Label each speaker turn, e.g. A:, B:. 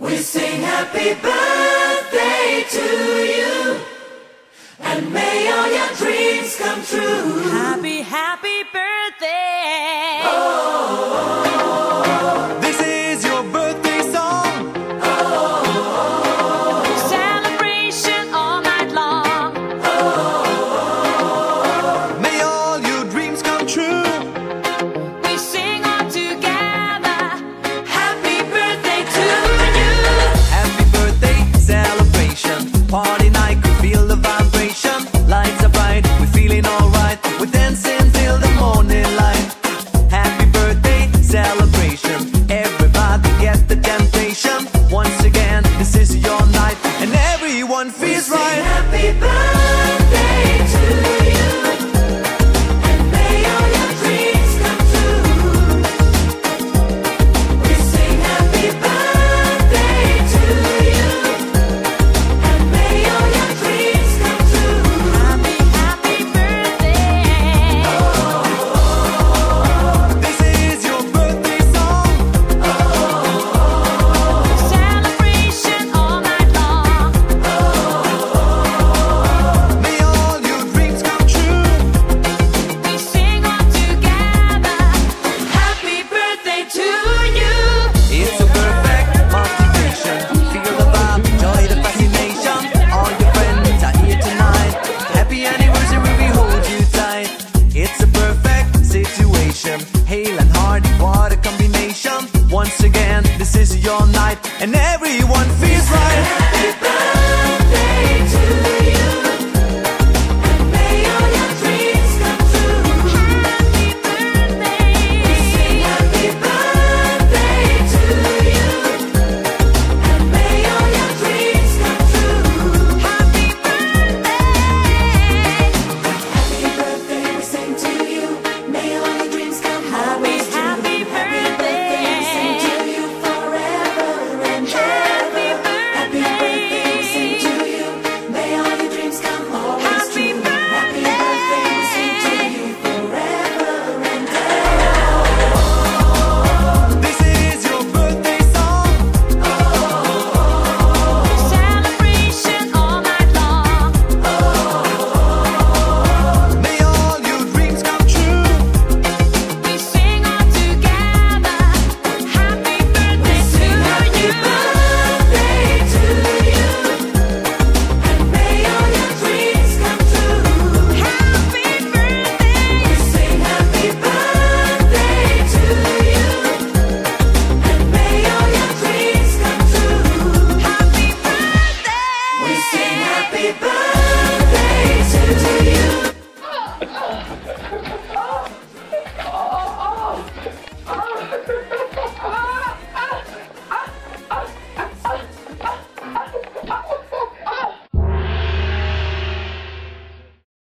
A: We sing happy birthday to you, and may all your dreams come true.
B: Happy, happy birthday.
C: This is your birthday song.
B: Celebration all night long.
C: May all your dreams come true.
B: We sing all together. Happy birthday to you.
C: Happy birthday celebration. Party night, could feel the vibration. Lights are bright, we're feeling alright. We're dancing till the morning light. Happy birthday celebration. Everybody get the temptation. Once again, this is your night, and everyone feels
A: Sing
C: right.
A: happy birthday to you, and may all your dreams come true. We sing happy birthday to you, and may all your dreams come true.
B: Happy, happy birthday.
C: This is your birthday song.
B: Celebration all night long.
C: May all your dreams come true.
B: We sing all together. Happy birthday to you.
C: It's a perfect motivation. Feel the vibe, enjoy the fascination. All your friends are here tonight. Happy anniversary, we hold you tight. It's a perfect situation. Hale and Hardy, what a combination. Once again, this is your night, and everyone